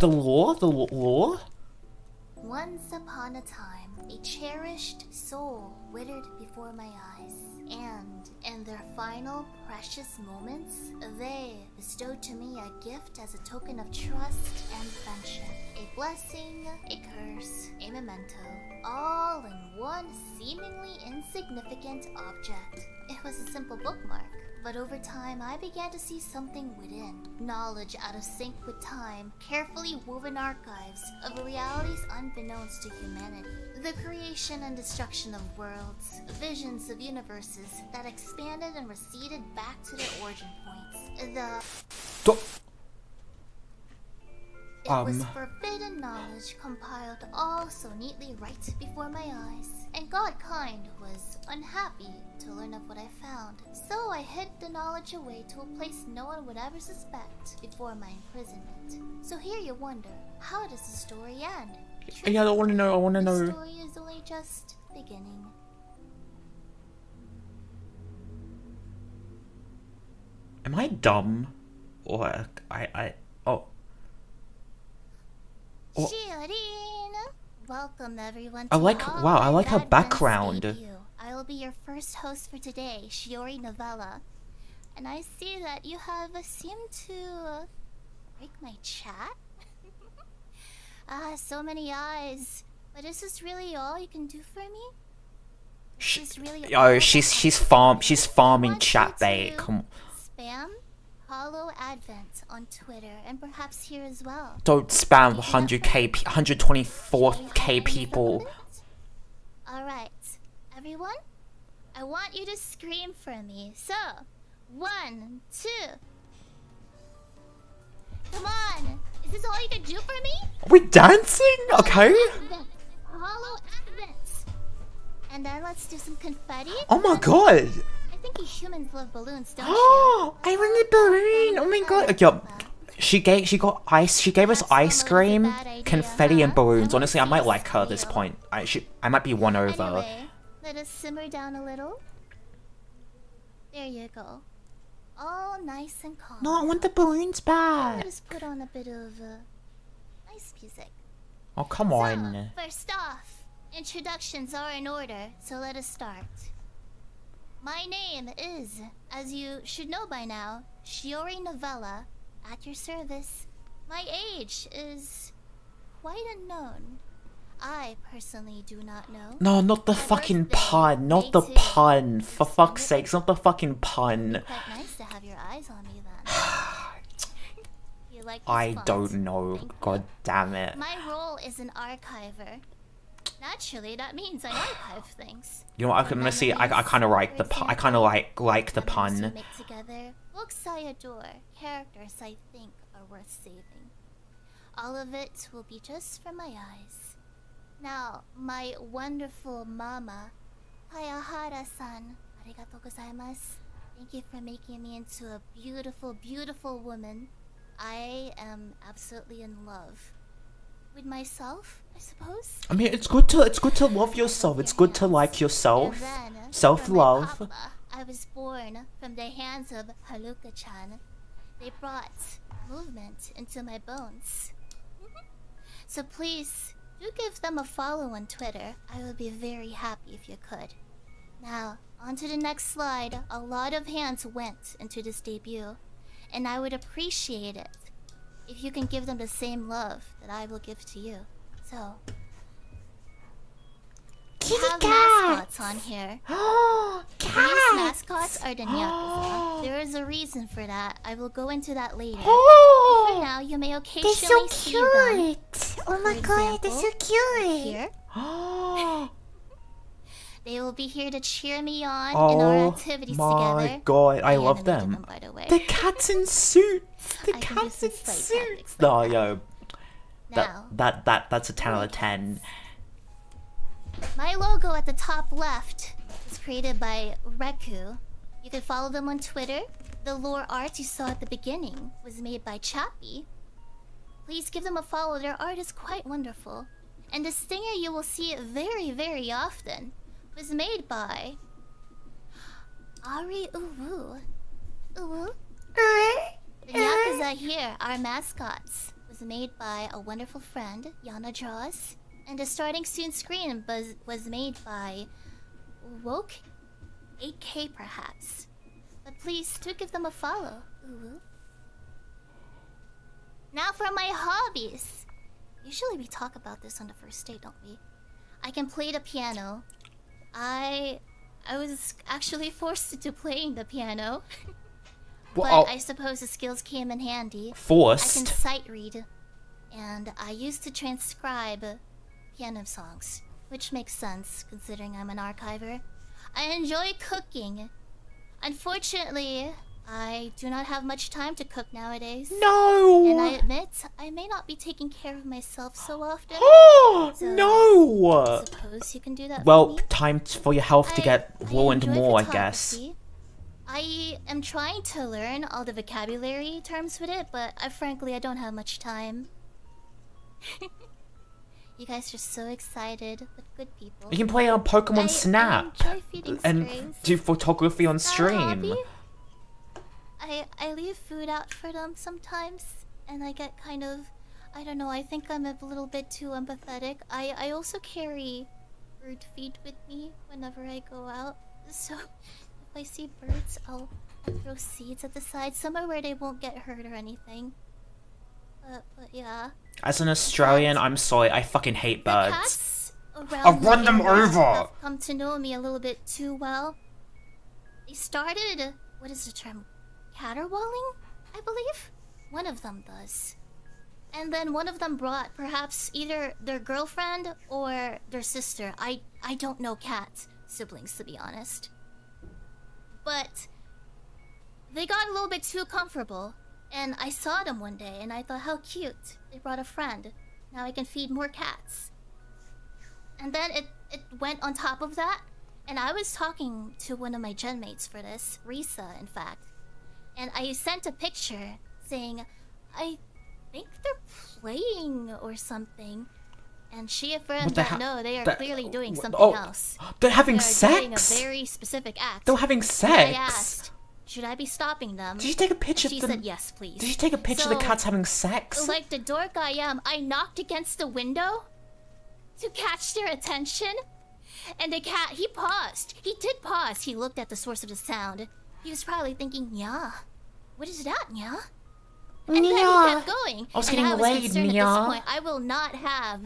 the lore? The lore? Once upon a time, a cherished soul withered before my eyes, and in their final precious moments, they bestowed to me a gift as a token of trust and friendship. A blessing, a curse, a memento, all in one seemingly insignificant object. It was a simple bookmark, but over time I began to see something within. Knowledge out of sync with time, carefully woven archives of realities unbeknownst to humanity. The creation and destruction of worlds, visions of universes that expanded and receded back to their origin points. It was forbidden knowledge compiled all so neatly right before my eyes, and Godkind was unhappy to learn of what I found. So I hid the knowledge away to a place no one would ever suspect before my imprisonment. So here you wonder, how does the story end? Yeah, I want to know. The story is only just beginning. Am I dumb? Or oh. Shiori! Welcome everyone I like her background. I will be your first host for today, Shiori Novella. And I see that you have seemed to break my chat. So many eyes. But is this really all you can do for me? She's farming chat bait. Come on. Spam HoloAdvent on Twitter and perhaps here as well. Don't spam 124k people. Alright, everyone, I want you to scream for me. So, 1, 2. Come on! Is this all you can do for me? Are we dancing? Okay. HoloAdvent. And then let's do some confetti. Oh my god. I think you humans love balloons, don't you? Oh, I want a balloon. Oh my god. Yo, she gave us ice cream, confetti, and balloons. Honestly, I might like her at this point. I might be won over. Anyway, let us simmer down a little. There you go. All nice and calm. No, I want the balloons back. Let us put on a bit of nice music. Oh, come on. So, first off, introductions are in order, so let us start. My name is, as you should know by now, Shiori Novella, at your service. My age is quite unknown. I personally do not know. No, not the fucking pun. Not the pun. For fuck's sakes, not the fucking pun. Quite nice to have your eyes on me then. You like this I font? don't know. God damn it. My role is an archiver. Naturally, that means I archive things. You know what? I can honestly, I kind of like the pun. I kind of like the pun. Make together books I adore, characters I think are worth saving. All of it will be just from my eyes. Now, my wonderful mama, Hayahara-san, arigatou gozaimasu. Thank you for making me into a beautiful, beautiful woman. I am absolutely in love with myself, I suppose. I mean, it's good to love yourself. It's good to like yourself. Self-love. I was born from the hands of Haruka-chan. They brought movement into my bones. So please, do give them a follow on Twitter. I would be very happy if you could. Now, on to the next slide. A lot of hands went into this debut, and I would appreciate it if you can give them the same love that I will give to you. So, we have mascots on here. These mascots are the Nyakuza. There is a reason for that. I will go into that later. But for now, you may occasionally see them. Oh my god, they're so cute! Here. They will be here to cheer me on in our activities together. Oh my god, I love them. By the way. The cats in suits. The cats in suits. No, yo. That's a 10 out of 10. My logo at the top left is created by Reku. You can follow them on Twitter. The lore art you saw at the beginning was made by Chappie. Please give them a follow. Their art is quite wonderful. And the stinger you will see very, very often was made by Ari Uwu. Uwu? The Yakuza here, our mascots, was made by a wonderful friend, Yana Draws, and the starting soon screen was made by Woke 8K perhaps. But please do give them a follow. Ooh. Now for my hobbies. Usually we talk about this on the first date, don't we? I can play the piano. I was actually forced into playing the piano. But I suppose the skills came in handy. Forced? I can sight read. And I used to transcribe piano songs. Which makes sense, considering I'm an archiver. I enjoy cooking. Unfortunately, I do not have much time to cook nowadays. No! And I admit, I may not be taking care of myself so often. So No! I suppose you can do that for Well, me? time for your health to get ruined more, I guess. Photography. I am trying to learn all the vocabulary terms with it, but frankly, I don't have much time. You guys are so excited, but good people. You can play on Pokemon Snap I enjoy feeding and strays. do photography on Is that a stream. hobby? I leave food out for them sometimes, and I get kind of, I don't know, I think I'm a little bit too empathetic. I also carry bird feed with me whenever I go out, so if I see birds, I'll throw seeds at the side, somewhere where they won't get hurt or anything. But yeah. As an Australian, I'm sorry, I fucking hate The birds. cats I'll around run the them area over! have come to know me a little bit too well. They started, what is the term? Caterwauling, I believe? One of them does. And then one of them brought perhaps either their girlfriend or their sister. I don't know cat siblings, to be honest. But they got a little bit too comfortable. And I saw them one day and I thought, how cute. They brought a friend. Now I can feed more cats. And then it went on top of that. And I was talking to one of my gen mates for this, Risa, in fact. And I sent a picture saying, I think they're playing or something. And she affirmed that no, they are clearly doing something else. They're having They are doing a sex? very specific act. They're having And sex? I asked, should I be stopping them? Did you take a picture She of them? said yes, please. Did you take a picture of the cats having sex? Like the dork I am, I knocked against the window to catch their attention. And the cat, he paused. He did pause. He looked at the source of the sound. He was probably thinking, yeah, what is that, yeah? And then he kept going. I was and getting I was laid, concerned Nya. at this point. I will not have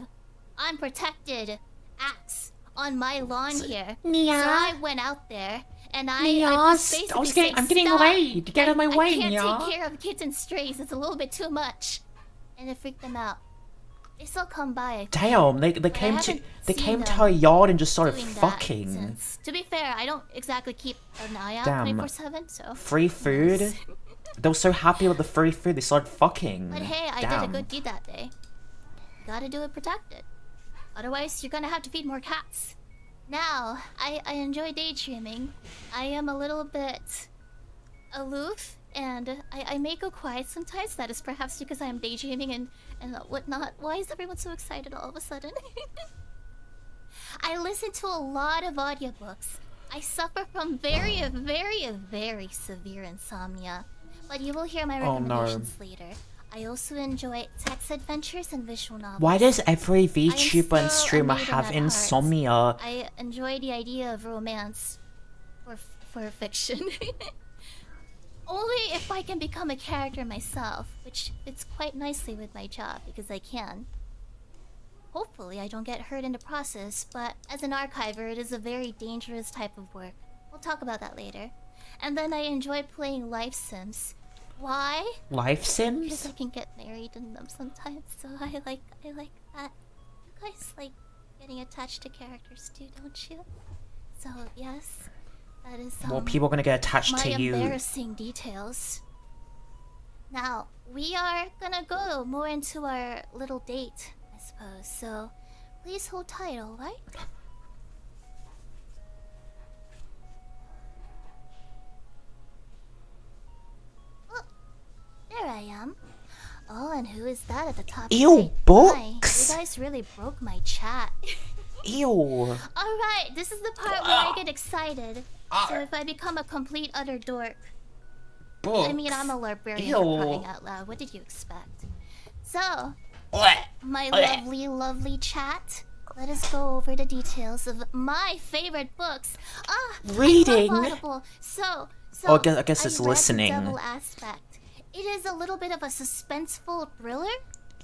unprotected acts on my lawn here. Nya. So I went out there and I just basically said, I'm getting "Stop. laid. Get out of my way, I can't Nya." take care of kids and strays. It's a little bit too much. And it freaked them out. They still come by. Damn, they came to her yard and just started fucking. Since, to be fair, I don't exactly keep an eye out Damn. 24/7, so. Free food? They were so happy with the free food, they started fucking. But hey, I did a good deed that day. Gotta do it protected. Otherwise, you're gonna have to feed more cats. Now, I enjoy daydreaming. I am a little bit aloof, and I may go quiet sometimes. That is perhaps because I am daydreaming and whatnot. Why is everyone so excited all of a sudden? I listen to a lot of audiobooks. I suffer from very, very, very severe insomnia. But you will hear my recommendations later. I also enjoy text adventures and visual novels. Why does every VTuber and still streamer a maiden have at insomnia? heart. I enjoy the idea of romance for fiction. Only if I can become a character myself, which fits quite nicely with my job because I can. Hopefully I don't get hurt in the process, but as an archiver, it is a very dangerous type of work. We'll talk about that later. And then I enjoy playing life sims. Why? Life Because Sims? I can get married in them sometimes, so I like that. You guys like getting attached to characters too, don't you? So yes, that is Well, people are gonna get attached my to you. embarrassing details. Now we are gonna go more into our little date, I suppose. So please hold tight, alright? There I am. Oh, and who is that at the top? Ew, right? books! My, you guys really broke my chat. Ew. Alright, this is the part where I get excited. So if I become a complete utter dork. Books. I mean, I'm a librarian Ew. for crying out loud. What did you expect? So, my lovely, lovely chat, let us go over the details of my favorite books. Reading. I love Audible. So Oh, I guess it's read listening. The double aspect. It is a little bit of a suspenseful thriller.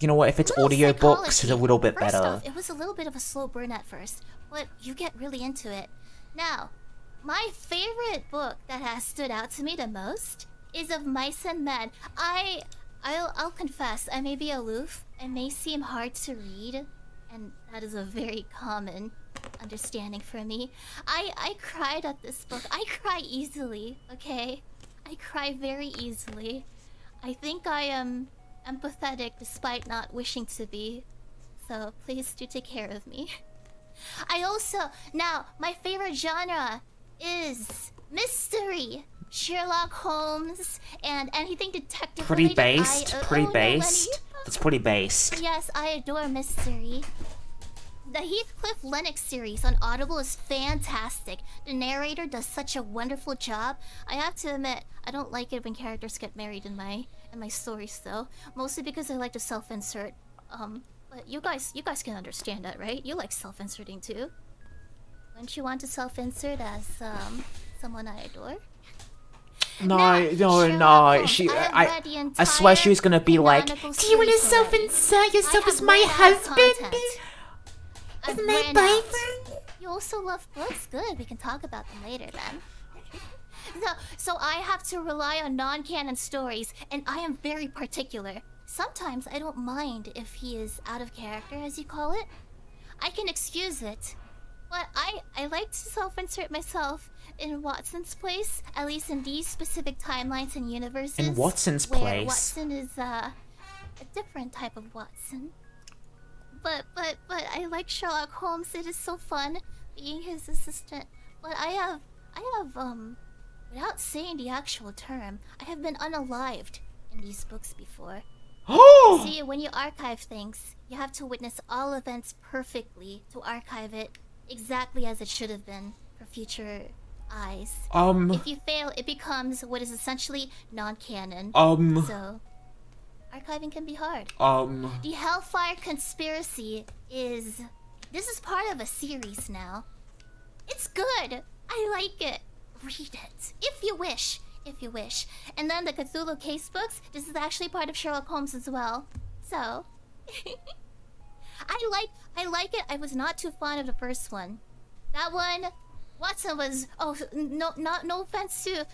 You know what? If it's audiobooks, it's a little bit First better. off, it was a little bit of a slow burn at first, but you get really into it. Now, my favorite book that has stood out to me the most is of Mice and Men. I'll confess, I may be aloof. It may seem hard to read, and that is a very common understanding for me. I cried at this book. I cry easily, okay? I cry very easily. I think I am empathetic despite not wishing to be. So please do take care of me. Now, my favorite genre is mystery. Sherlock Holmes and anything detective Pretty related. based. Pretty no, based. Lenny. That's pretty based. Yes, I adore mystery. The Heathcliff Lennox series on Audible is fantastic. The narrator does such a wonderful job. I have to admit, I don't like it when characters get married in my stories though. Mostly because I like to self-insert. But you guys can understand that, right? You like self-inserting too. Don't you want to self-insert as someone I adore? No. I swear she was gonna be like, Do you want to self-insert yourself as my husband? As my boyfriend? You also love books? Good, we can talk about them later then. So I have to rely on non-canon stories, and I am very particular. Sometimes I don't mind if he is out of character, as you call it. I can excuse it. But I like to self-insert myself in Watson's place, at least in these specific timelines and universes. In Watson's where place? Watson is a different type of Watson. But I like Sherlock Holmes. It is so fun being his assistant. But I have without saying the actual term, I have been unalived in these books before. See, when you archive things, you have to witness all events perfectly to archive it exactly as it should have been for future eyes. If you fail, it becomes what is essentially non-canon. So, archiving can be hard. The Hellfire Conspiracy is... This is part of a series now. It's good! I like it. Read it. If you wish. If you wish. And then the Cthulhu case books, this is actually part of Sherlock Holmes as well. So... I like it. I was not too fond of the first one. That one, Watson was... Oh, no offense to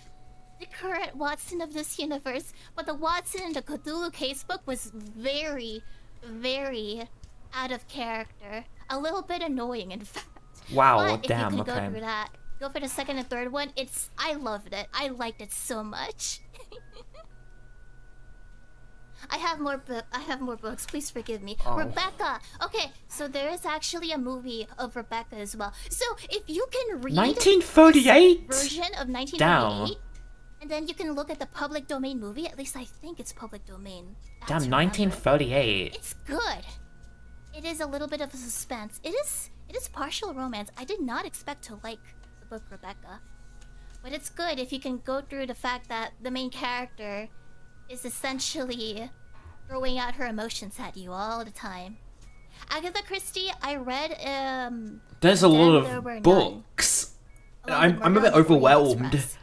the current Watson of this universe, but the Watson in the Cthulhu case book was very, very out of character. A little bit annoying, in fact. Wow, but damn, if you could okay. go through that, go for the second and third one. I loved it. I liked it so much. I have more books. Please forgive me. Oh. Rebecca. Okay, so there is actually a movie of Rebecca as well. So if you can read 1938 version of 1938, Damn. and then you can look at the public domain movie. At least I think it's public domain. Damn, 1938. It's good. It is a little bit of a suspense. It is partial romance. I did not expect to like the book Rebecca, but it's good if you can go through the fact that the main character is essentially throwing out her emotions at you all the time. Agatha Christie, I read There's a Then lot There Were of None. books. Along with I'm a Murder bit on the Orient overwhelmed. Express.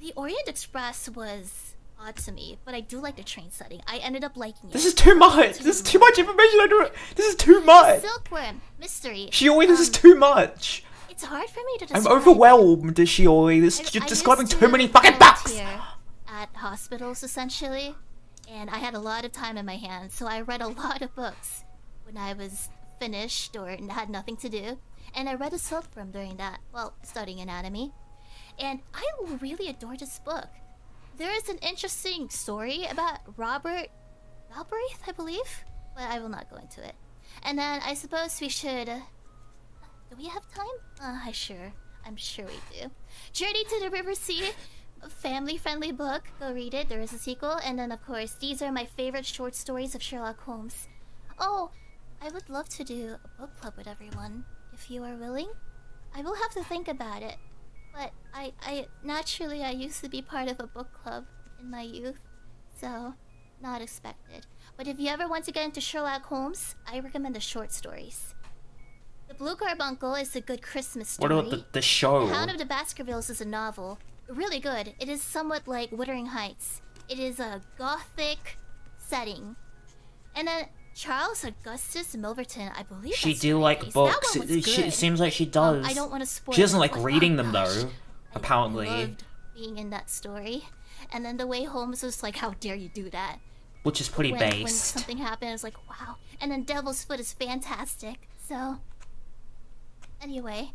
The Orient Express was odd to me, but I do like the train setting. I ended up liking it. This is too much. This is too much information. This is too much. Silkworm mystery. Shiori, this is too much. It's hard for me to I'm describe. overwhelmed, Shiori. You're I describing used too to many fucking books. volunteer at hospitals essentially, and I had a lot of time in my hands, so I read a lot of books when I was finished or had nothing to do, and I read a Silkworm during that, well, studying anatomy, and I really adored this book. There is an interesting story about Robert Galbraith, I believe, but I will not go into it. And then I suppose we should... do we have time? I'm sure we do. Journey to the River Sea, a family-friendly book. Go read it. There is a sequel. And then, of course, these are my favorite short stories of Sherlock Holmes. Oh, I would love to do a book club with everyone, if you are willing. I will have to think about it. But I naturally, I used to be part of a book club in my youth. So, not expected. But if you ever want to get into Sherlock Holmes, I recommend the short stories. The Blue Carbuncle is a good Christmas story. What about the show? The Hound of the Baskervilles is a novel. Really good. It is somewhat like Wuthering Heights. It is a gothic setting. And then Charles Augustus Milverton, I believe She that's do right. like That books. one was It good. seems like she does. I don't want to spoil She doesn't it, like but reading oh them gosh, though. I Apparently. loved being in that story. And then the way Holmes was like, how dare you do that? Which is pretty When based. something happened, I was like, wow. And then Devil's Foot is fantastic. So, anyway,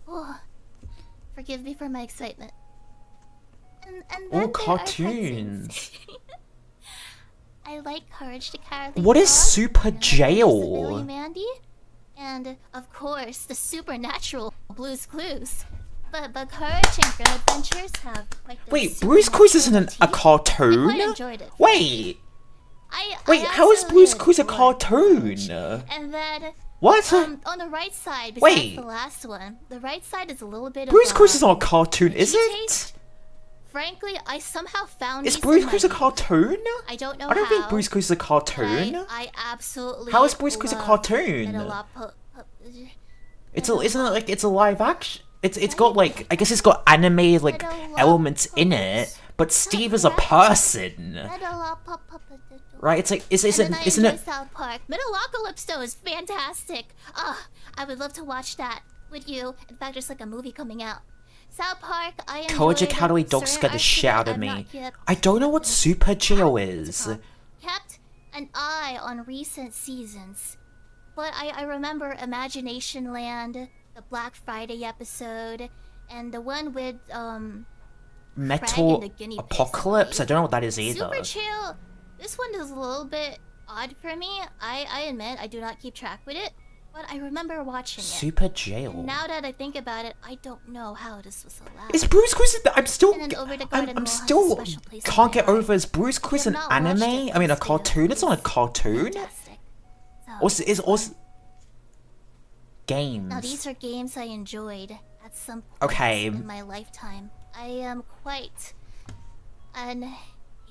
oh, forgive me for my excitement. And then All there are cartoons. cutscenes. I like Courage the Cowardly What is Dog, Super and I like Jail? Billy Mandy, and of course the supernatural Blue's Clues. But Courage and Grim Adventures have quite the Wait, Blue's Clues isn't a supernatural cartoon? I quite enjoyed it. Wait, I how is Blue's absolutely Clues a adored cartoon? Courage. And then What? on the right side, besides Wait. the last one, the right side is a little bit Blue's of Clues is not a cartoon, is edgy it? taste. Frankly, I somehow found Is these Blue's in my Clues a youth. cartoon? I don't know I don't how, think Blue's Clues is a but cartoon. I absolutely How is Blue's Clues a love cartoon? Isn't it like it's a live action? It's got like, I guess it's got animated like elements in it, but Steve is a person, right? It's like isn't it? South Park. Metalocalypse though is fantastic. I would love to watch that with you. In fact, there's like a movie coming out. South Park, I enjoyed Courage the Cowardly Dog certain scared the arcs shit of it out of I've me. not yet I don't know what Super Jail is. kept an eye on recent seasons. But I remember Imagination Land, the Black Friday episode, and the one with Metal the guinea pigs, Apocalypse? I don't know what that is either. Super Chill. This one is a little bit odd for me. I admit I do not keep track with it, but I remember watching it. Super Jail. And now that I think about it, I don't know how this was allowed. Is Blue's Clues? I'm still. And then Over the Garden I'm Wall has a still special place in can't my get heart. over. Is Blue's Clues an have not watched anime? it, I mean, a but still, cartoon. It's not a cartoon. Fantastic. So, Also, games. now these are games I enjoyed at some point Okay. in my lifetime. I am quite an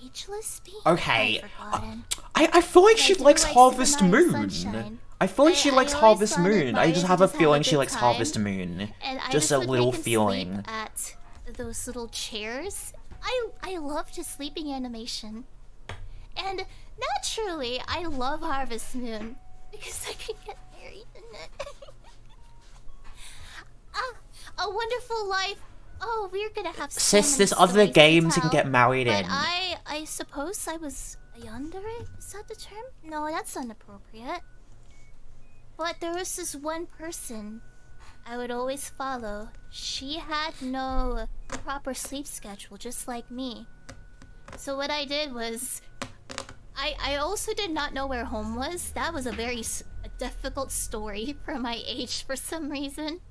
ageless being. Okay. I've forgotten. I feel like I she do likes like Harvest Cinematic Moon. Sunshine. I feel like she I likes always Harvest found it Moon. I fun just to have a just have a feeling she good likes time. Harvest Moon. And I Just just a would little make him feeling. sleep at those little chairs. I loved his sleeping animation. And naturally, I love Harvest Moon because I can get married in it. A Wonderful Life. Oh, we're gonna have so Sis, many there's other stories to games you can tell. get married But in. I suppose I was under it? Is that the term? No, that's inappropriate. But there was this one person I would always follow. She had no proper sleep schedule, just like me. So what I did was, I also did not know where home was. That was a very a difficult story for my age for some reason.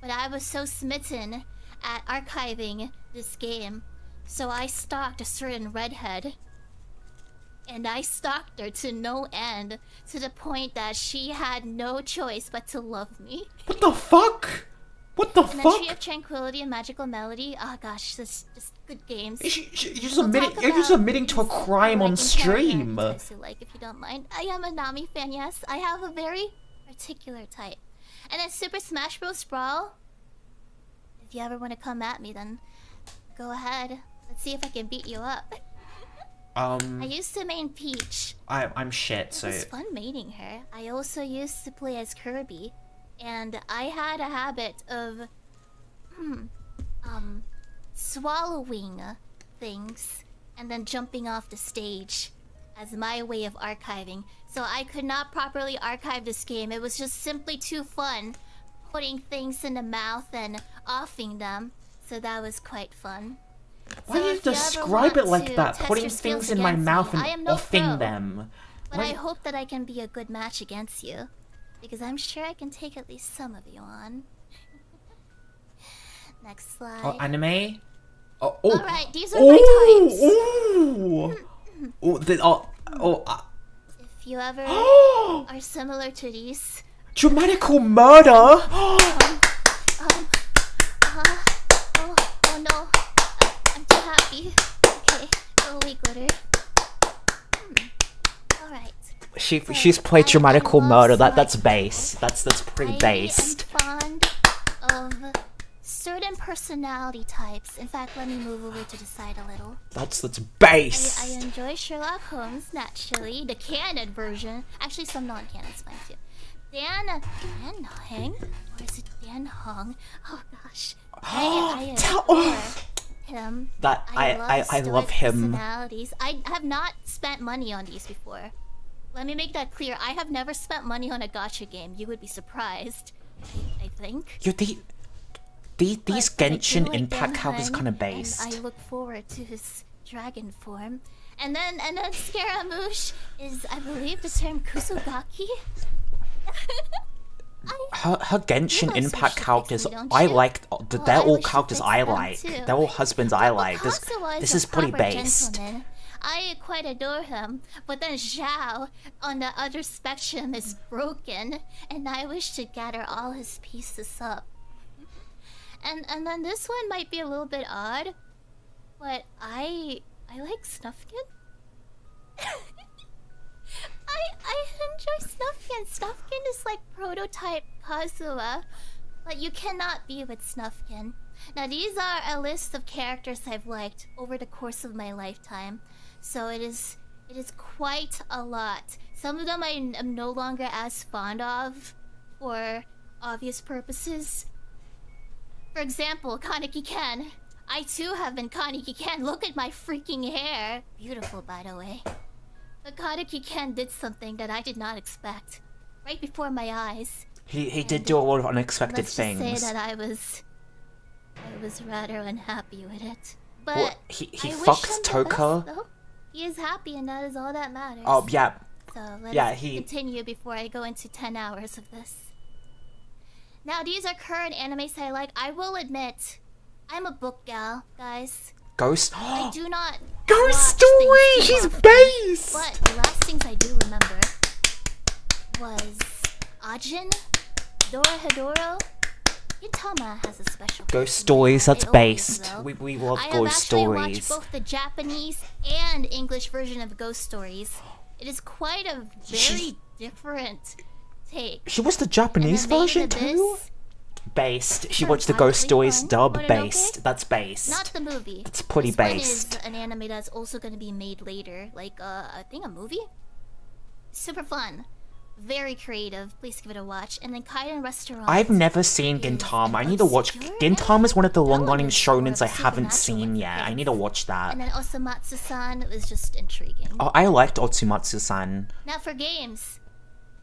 But I was so smitten at archiving this game, so I stalked a certain redhead. And I stalked her to no end, to the point that she had no choice but to love me. What the fuck? What the And then fuck? Tree of Tranquility and Magical Melody. Oh gosh, this just good games. You're just We'll admitting, talk you're just about admitting to a these crime on liking stream. character types you like, if you don't mind. I am a Nami fan, yes. I have a very particular type. And then Super Smash Bros. Brawl. If you ever want to come at me, then go ahead. Let's see if I can beat you up. I used to main Peach. I'm shit, It so was fun mating her. I also used to play as Kirby, and I had a habit of swallowing things and then jumping off the stage as my way of archiving. So I could not properly archive this game. It was just simply too fun putting things in the mouth and offing them. So that was quite fun. why do you if ever describe it want like to that? test Putting your skills things in my against mouth me, and I am no offing pro. them. But Why- I hope that I can be a good match against you. Because I'm sure I can take at least some of you on. Next slide. Oh, anime? Oh, Alright, these are my types. If If you ever are similar to these, dramatical murder. oh no, I'm too happy. Okay, go away, glitter. she's played dramatical murder. That's base. That's pretty based. I am fond of certain personality types. In fact, let me move over to the side a little. That's base. I enjoy Sherlock Holmes, naturally. The canon version. Actually, some non-canon's fine too. Dan Heng? Or is it Dan Hong? Oh gosh. I adore him. I love him. Personalities. I have not spent money on these before. Let me make that clear. I have never spent money on a gacha game. You would be surprised. I think. These Genshin Impact characters kind of based. And I look forward to his dragon form. And then Scaramouche is, I believe, the term Kusugaki. Her Genshin Impact characters, I like. They're all characters I like. They're all husbands I like. This is pretty based. I quite adore him, but then Zhao on the other spectrum is broken, and I wish to gather all his pieces up. And then this one might be a little bit odd, but I like Snufkin. I enjoy Snufkin. Snufkin is like prototype Kazuha, but you cannot be with Snufkin. Now these are a list of characters I've liked over the course of my lifetime, so it is quite a lot. Some of them I am no longer as fond of, for obvious purposes. For example, Kaneki Ken. I too have been Kaneki Ken. Look at my freaking hair. Beautiful, by the way. But Kaneki Ken did something that I did not expect. Right before my eyes. He did do a lot of unexpected things. Let's just say that I was rather unhappy with it. But well, he I fucked wish him Toka. the best, though. He is happy, and that is all that matters. Oh yeah. So let's continue before I go into 10 hours of this. Now these are current animes I like. I will admit, I'm a book gal, guys. Ghost. I do not. Ghost Story. She's based. But the last things I do remember was Ajin, Dorohedoro. Gintama has a special. Ghost Stories. That's based. Will. We love I Ghost have actually Stories. watched both the Japanese and English version of Ghost Stories. It is quite a very different take. She watched the Japanese version too? Based. She watched the Ghost Stories dub based. That's based. Not the movie. It's pretty this based. One is an anime that's also going to be made later. Like, I think a movie? Super fun. Very creative. Please give it a watch. And then Kaiden Restaurant. I've never seen Gintama. I need to watch. Gintama is one of the long-running shonens I haven't seen yet. I need to watch that. And then Osamatsu-san is just intriguing. Oh, I liked Otsumatsu-san. Now for games.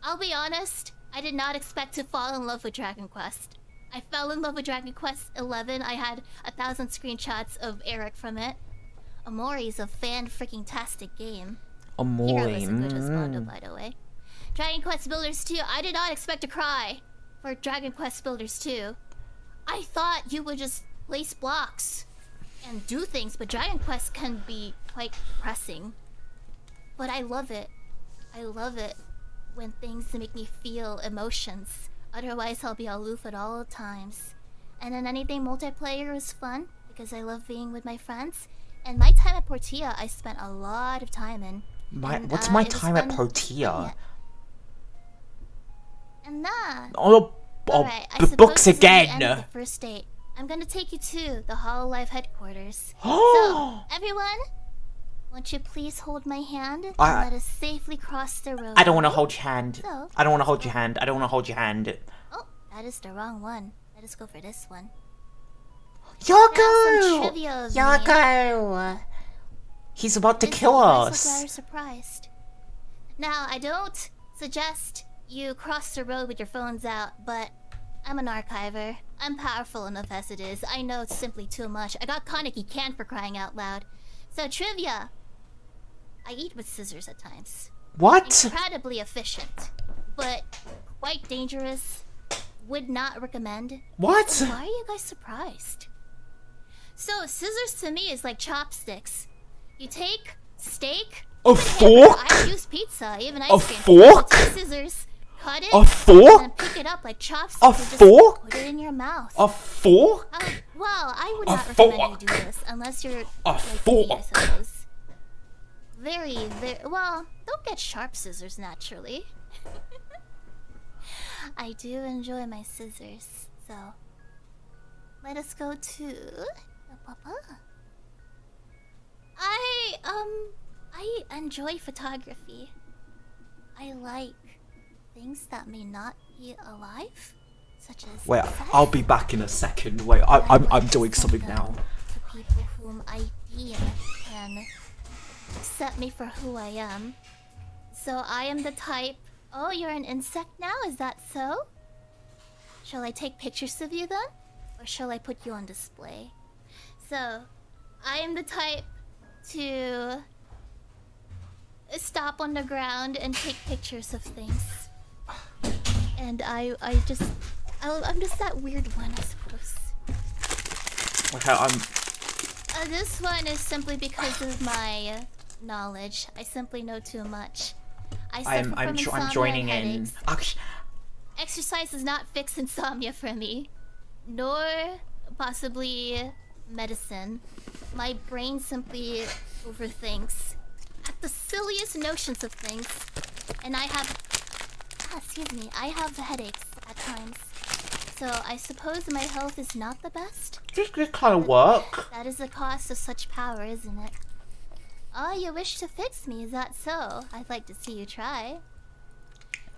I'll be honest, I did not expect to fall in love with Dragon Quest. I fell in love with Dragon Quest 11. I had 1,000 screenshots of Eric from it. Omori is a fan-freaking-tastic game. Omori. Heroes a good husbando, by the way. Dragon Quest Builders 2. I did not expect to cry for Dragon Quest Builders 2. I thought you would just place blocks and do things, but Dragon Quest can be quite depressing. But I love it. I love it when things make me feel emotions. Otherwise, I'll be aloof at all times. And then anything multiplayer is fun because I love being with my friends. And my time at Portia, I spent a lot of time in. What's my time at Portia? And that. Alright, books again. The first date. I'm gonna take you to the Hololive headquarters. So, everyone, won't you please hold my hand and let us safely cross the road? I don't want to hold your hand. So, I don't want to hold your hand. I don't want to hold your hand. Oh, that is the wrong one. Let us go for this one. Yoko! Yoko! He's about to kill us. You guys look rather surprised. Now, I don't suggest you cross the road with your phones out, but I'm an archiver. I'm powerful enough as it is. I know it's simply too much. I got Kaneki Can for crying out loud. So, trivia. I eat with scissors at times. What? Incredibly efficient, but quite dangerous. Would not recommend. What? Why are you guys surprised? So, scissors to me is like chopsticks. You take steak. A fork? I use pizza, even ice cream. Fork? You take scissors, cut it, a fork? and then pick it up like chopsticks. A fork? Put it in your mouth. A fork? Well, I would A not recommend fork. you do this unless you're A like fork. me, I suppose. very, well, don't get sharp scissors naturally. I do enjoy my scissors, so let us go to Papa. I enjoy photography. I like things that may not be alive, such as Wait, insects. I'll be back in a second. Wait, I'm doing something now. To people whom I deem can accept me for who I am. So I am the type. Oh, you're an insect now? Is that so? Shall I take pictures of you then? Or shall I put you on display? So, I am the type to stop on the ground and take pictures of things. And I'm just that weird one, I suppose. Okay, This one is simply because of my knowledge. I simply know too much. I'm joining in. Exercise does not fix insomnia for me, nor possibly medicine. My brain simply overthinks at the silliest notions of things, and I have headaches at times. So I suppose my health is not the best. This kind of work. That is the cost of such power, isn't it? Oh, you wish to fix me, is that so? I'd like to see you try.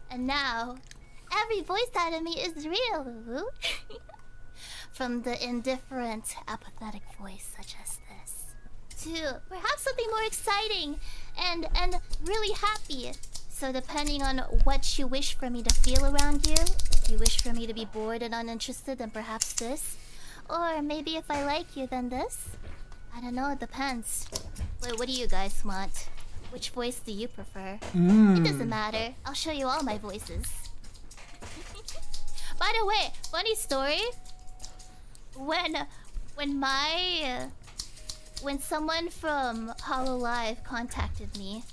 And now, every voice out of me is real. From the indifferent, apathetic voice such as this, to perhaps something more exciting and really happy. So depending on what you wish for me to feel around you, if you wish for me to be bored and uninterested, then perhaps this. Or maybe if I like you, then this. I don't know, it depends. Wait, what do you guys want? Which voice do you prefer? It doesn't matter. I'll show you all my voices. By the way, funny story. When someone from Hololive contacted me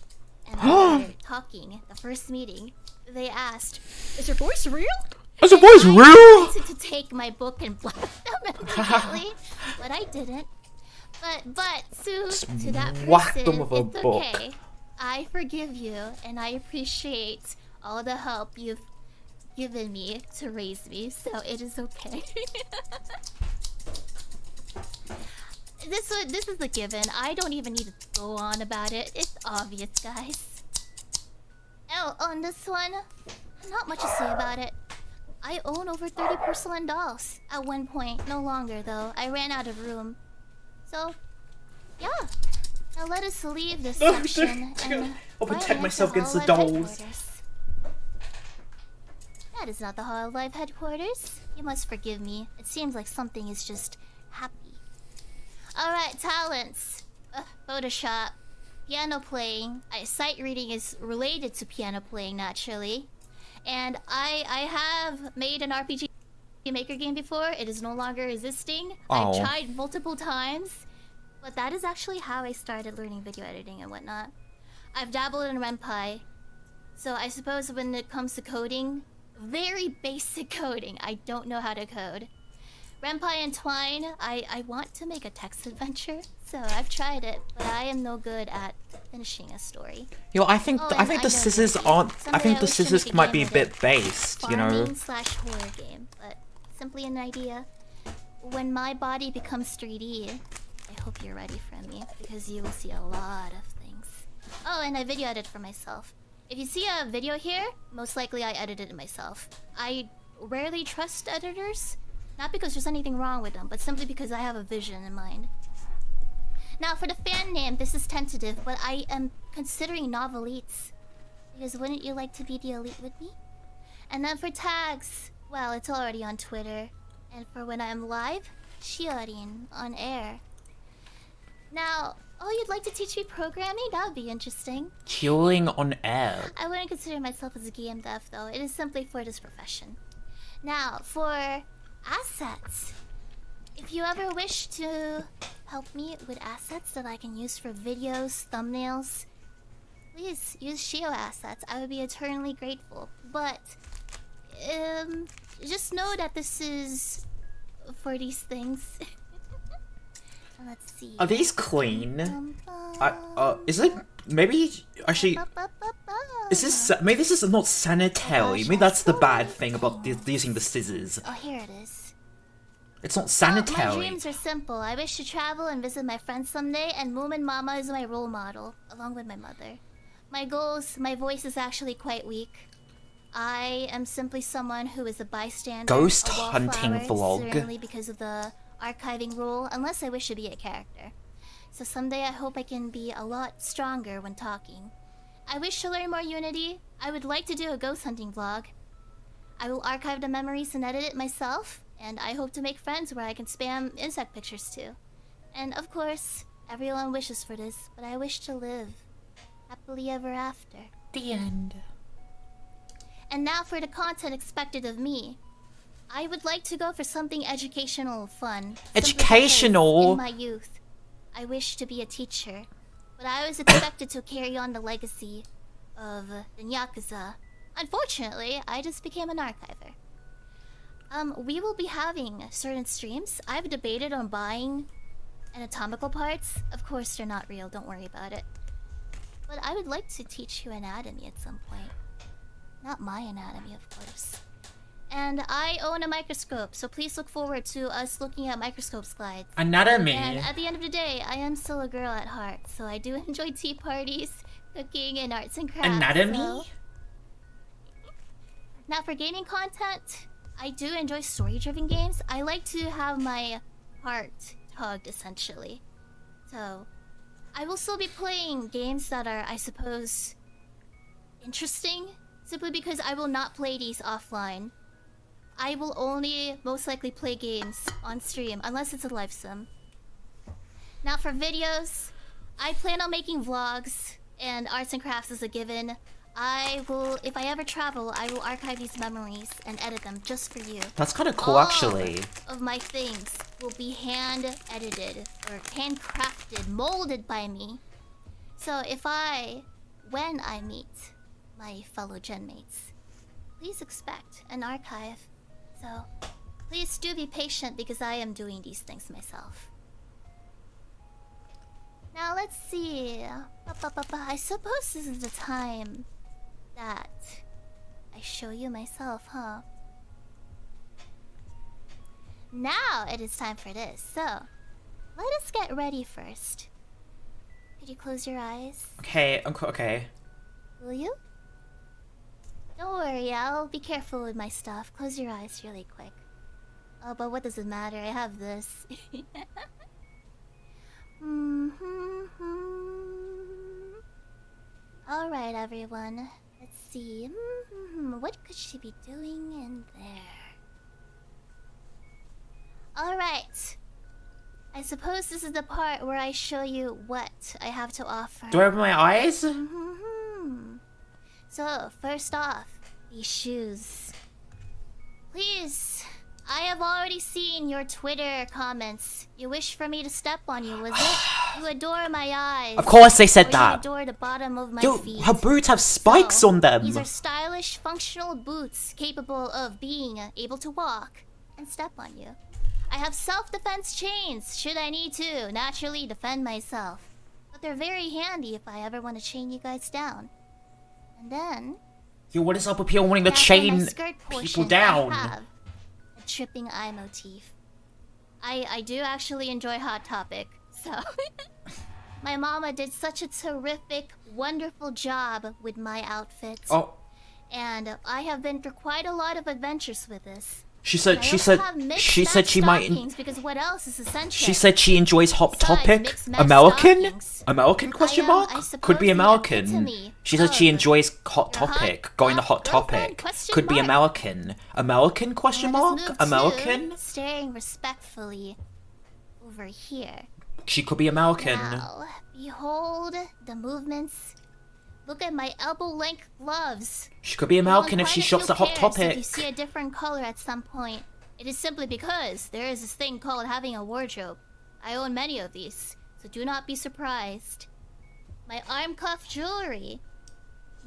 and we were talking, the first meeting, they asked, "Is your voice real?" Is your voice real? I wanted to take my book and blast them immediately, but I didn't. But to that whack person, them with a it's book. okay. I forgive you, and I appreciate all the help you've given me to raise me, so it is okay. This is a given. I don't even need to go on about it. It's obvious, guys. Oh, on this one, not much to say about it. I own over 30 porcelain dolls at one point. No longer, though. I ran out of room. So, yeah. Now let us leave this section and I'll protect fly myself into against the Hololive dolls. headquarters. That is not the Hololive headquarters. You must forgive me. It seems like something is just happy. Alright, talents. Photoshop. Piano playing. Sight reading is related to piano playing, naturally. And I have made an RPG Maker game before. It is no longer existing. I've tried multiple times. But that is actually how I started learning video editing and whatnot. I've dabbled in Ren'Py. So I suppose when it comes to coding, very basic coding. I don't know how to code. Ren'Py and Twine, I want to make a text adventure, so I've tried it, but I am no good at finishing a story. Yo, I think the scissors aren't. I think the scissors might be a bit based, you know. Farming/horror game, but simply an idea. When my body becomes 3D, I hope you're ready for me, because you will see a lot of things. Oh, and I video edited for myself. If you see a video here, most likely I edited it myself. I rarely trust editors. Not because there's anything wrong with them, but simply because I have a vision in mind. Now, for the fan name, this is tentative, but I am considering Novelites. Because wouldn't you like to be the elite with me? And then for tags, well, it's already on Twitter. And for when I'm live, Shiori on air. Now, oh, you'd like to teach me programming? That would be interesting. Killing on air. I wouldn't consider myself as a game dev, though. It is simply for this profession. Now, for assets. If you ever wish to help me with assets that I can use for videos, thumbnails, please use Shio assets. I would be eternally grateful. But just know that this is for these things. Let's see. Are these clean? Is it maybe actually, is this maybe this is not sanitary? Maybe that's the bad thing about using the scissors. Oh, here it is. It's not My sanitary. dreams are simple. I wish to travel and visit my friends someday, and Moomin Mama is my role model, along with my mother. My goals, my voice is actually quite weak. I am simply someone who is a bystander. Ghost a hunting wallflower, vlog. certainly because of the archiving rule, unless I wish to be a character. So someday I hope I can be a lot stronger when talking. I wish to learn more Unity. I would like to do a ghost hunting vlog. I will archive the memories and edit it myself, and I hope to make friends where I can spam insect pictures too. And of course, everyone wishes for this, but I wish to live happily ever after. The end. And now for the content expected of me. I would like to go for something educational, fun. Educational? In my youth, I wished to be a teacher, but I was expected to carry on the legacy of the Yakuza. Unfortunately, I just became an archiver. We will be having certain streams. I've debated on buying anatomical parts. Of course, they're not real, don't worry about it. But I would like to teach you anatomy at some point. Not my anatomy, of course. And I own a microscope, so please look forward to us looking at microscope slides. Anatomy. And at the end of the day, I am still a girl at heart, so I do enjoy tea parties, cooking, and arts and crafts. Anatomy? So... Now for gaming content, I do enjoy story-driven games. I like to have my heart tugged, essentially. So, I will still be playing games that are, I suppose, interesting, simply because I will not play these offline. I will only most likely play games on stream, unless it's a live sim. Now for videos, I plan on making vlogs, and arts and crafts is a given. I will, if I ever travel, I will archive these memories and edit them just for you. That's kind of cool, actually. All of my things will be hand-edited, or handcrafted, molded by me. So when I meet my fellow genmates, please expect an archive. So, please do be patient because I am doing these things myself. Now let's see. I suppose this is the time that I show you myself, huh? Now it is time for this. So, let us get ready first. Could you close your eyes? Okay, okay. Will you? Don't worry, I'll be careful with my stuff. Close your eyes really quick. Oh, but what does it matter? I have this. Alright, everyone. Let's see. What could she be doing in there? Alright. I suppose this is the part where I show you what I have to offer. Do I open my eyes? So, first off, these shoes. Please, I have already seen your Twitter comments. You wish for me to step on you, was it? You adore my eyes. Of course they said or that. You adore the bottom of my Yo, feet. her boots have spikes So, on them. These are stylish, functional boots capable of being able to walk and step on you. I have self-defense chains, should I need to naturally defend myself. But they're very handy if I ever want to chain you guys down. And then... Yo, what is up with people wanting to now for my chain skirt people portion, down? I have a tripping eye motif. I do actually enjoy Hot Topic, so... My mama did such a terrific, wonderful job with my outfits. Oh. And I have been through quite a lot of adventures with this. She said she might. Because what else is essential? She said she enjoys Hot Besides Topic. mixed-matched American? stockings. American question mark? I suppose Could be the American. epitome She said she of enjoys Hot your hot Topic. Going to Hot girlfriend? Topic. Question Could be mark. American. American question Let us mark? move to American? staring respectfully over here. She could be American. Now, behold the movements. Look at my elbow-length gloves. She could be American if she shops at Hot If Topic. you see a different color at some point, it is simply because there is this thing called having a wardrobe. I own many of these, so do not be surprised. My arm cuff jewelry.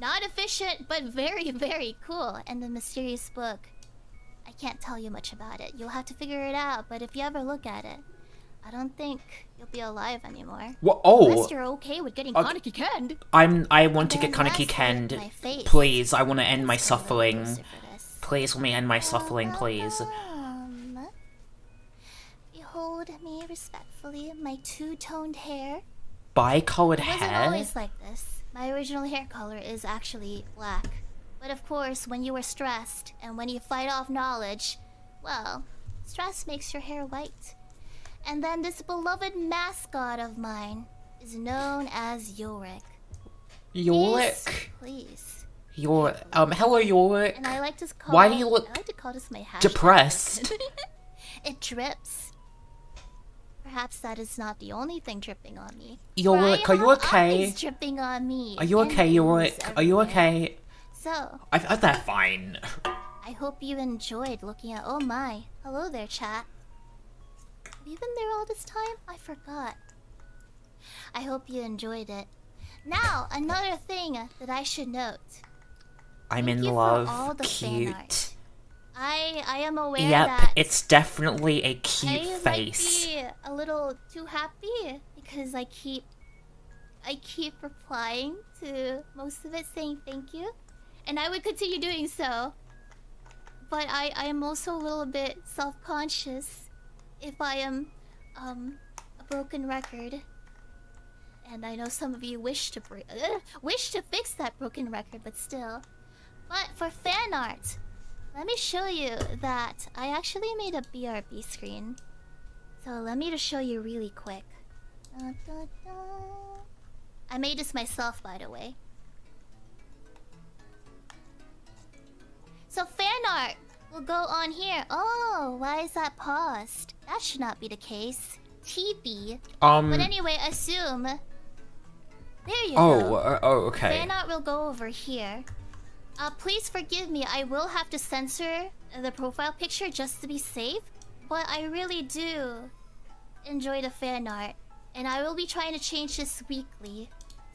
Not efficient, but very, very cool. And the mysterious book. I can't tell you much about it. You'll have to figure it out, but if you ever look at it, I don't think you'll be alive anymore. What? Unless Oh, you're okay with getting Kaneki canned. I want to And get then Kaneki lastly, canned. my face. Please, I want to end my Let's go a little suffering. closer for this. Please let me end my suffering, please. Behold me respectfully, my two-toned hair. Bi-colored It wasn't hair? always like this. My original hair color is actually black. But of course, when you were stressed, and when you fight off knowledge, well, stress makes your hair white. And then this beloved mascot of mine is known as Yorick. Yorick? Please. Hello Yorick. And I like to call Why do you look I like to call this my hashtag. depressed? It drips. Perhaps that is not the only thing dripping on me. Yorick, For I are you have okay? eyes dripping on me. Are you and okay, ears Yorick? Are you everywhere. okay? So, That's fine. I hope you enjoyed looking at. Oh my. Hello there, chat. Have you been there all this time? I forgot. I hope you enjoyed it. Now, another thing that I should note. I'm Thank in you for love. all the fan art. Cute. I am aware Yep, that it's definitely a cute I face. might be a little too happy because I keep replying to most of it saying thank you, and I would continue doing so. But I am also a little bit self-conscious if I am a broken record. And I know some of you wish to fix that broken record, but still. But for fan art, let me show you that I actually made a BRB screen. So let me just show you really quick. Da, da, da. I made this myself, by the way. So fan art will go on here. Oh, why is that paused? That should not be the case. TV. But anyway, assume. There you go. Okay. Fan art will go over here. Please forgive me, I will have to censor the profile picture just to be safe. But I really do enjoy the fan art. And I will be trying to change this weekly.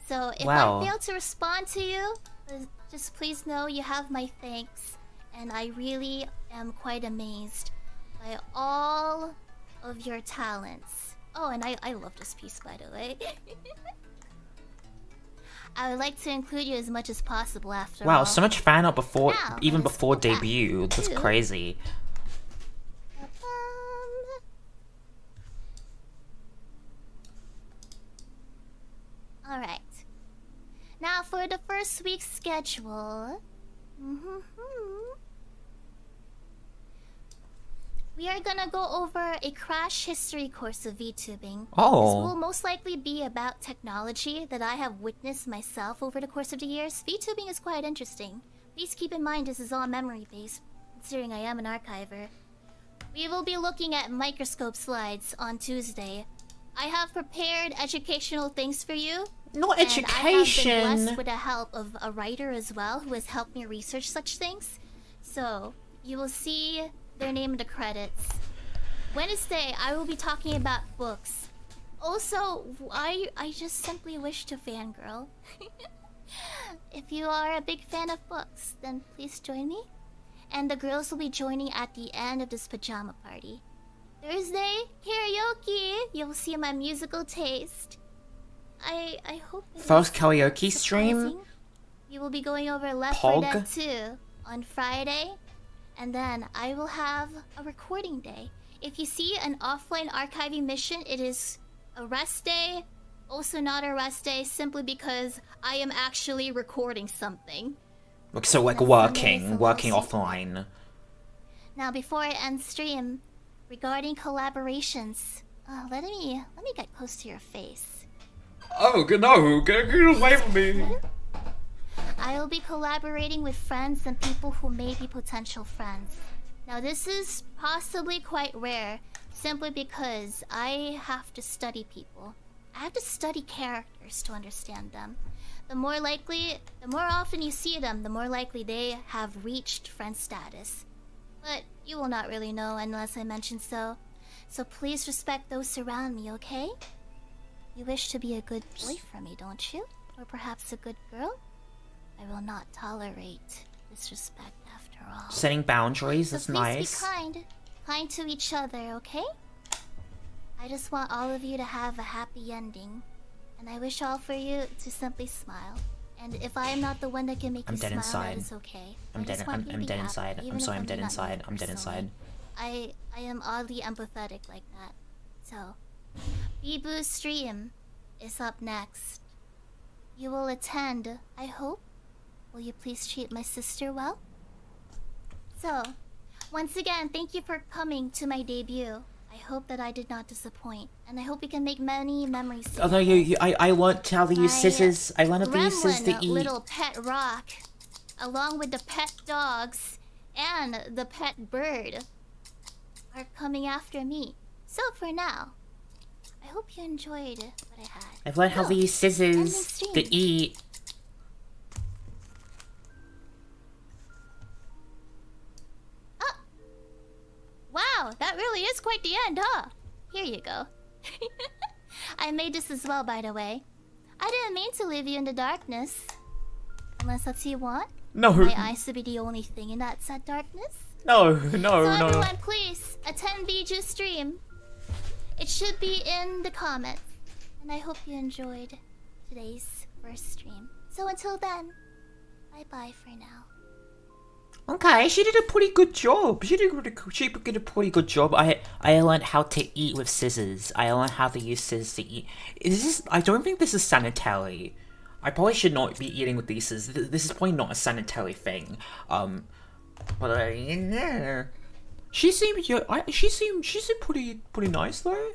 So if Wow. I fail to respond to you, just please know you have my thanks. And I really am quite amazed by all of your talents. Oh, and I love this piece, by the way. I would like to include you as much as possible after all. Wow, so much fan art before, Now, even let's before go back debut. That's to- crazy. Alright. Now for the first week's schedule. We are gonna go over a crash history course of VTubing. Oh. This will most likely be about technology that I have witnessed myself over the course of the years. VTubing is quite interesting. Please keep in mind this is all memory-based, considering I am an archiver. We will be looking at microscope slides on Tuesday. I have prepared educational things for you. Not And I have been education. blessed with the help of a writer as well who has helped me research such things. So, you will see their name in the credits. Wednesday, I will be talking about books. Also, I just simply wish to fangirl. If you are a big fan of books, then please join me. And the girls will be joining at the end of this pajama party. Thursday, karaoke! You'll see my musical taste. I hope it First is karaoke stream? surprising. We will be going over Left 4 Pog? Dead 2 on Friday. And then I will have a recording day. If you see an offline archiving mission, it is a rest day. Also not a rest day, simply because I am actually recording something. So like That's working Sunday, so offline. Now before I end stream, regarding collaborations, let me get close to your face. Oh no! Get away from me! I will be collaborating with friends and people who may be potential friends. Now this is possibly quite rare, simply because I have to study people. I have to study characters to understand them. The more often you see them, the more likely they have reached friend status. But you will not really know unless I mention so. So please respect those around me, okay? You wish to be a good boy for me, don't you? Or perhaps a good girl? I will not tolerate disrespect after all. Setting boundaries So is please nice. be kind to each other, okay? I just want all of you to have a happy ending. And I wish all for you to simply smile. And if I am not the one that can make you smile, that is okay. I'm dead inside. I'm sorry, I'm dead inside. I'm dead inside. I am oddly empathetic like that. So, Bibu's stream is up next. You will attend, I hope. Will you please treat my sister well? So, once again, thank you for coming to my debut. I hope that I did not disappoint, and I hope we can make many memories together. Oh no, I want to use scissors. I want to use scissors to eat. Little pet rock, along with the pet dogs and the pet bird, are coming after me. So for now, I hope you enjoyed what I had. I've learned how to use scissors to eat. Wow, that really is quite the end, huh? Here you go. I made this as well, by the way. I didn't mean to leave you in the darkness. Unless that's what you want? No. My eyes to be the only thing in that sad darkness? No. So everyone, please, attend Biju's stream. It should be in the comments. And I hope you enjoyed today's first stream. So until then, bye-bye for now. Okay, she did a pretty good job. She did a pretty good job. I learned how to eat with scissors. I learned how to use scissors to eat. I don't think this is sanitary. I probably should not be eating with these scissors. This is probably not a sanitary thing. But she seemed pretty nice though.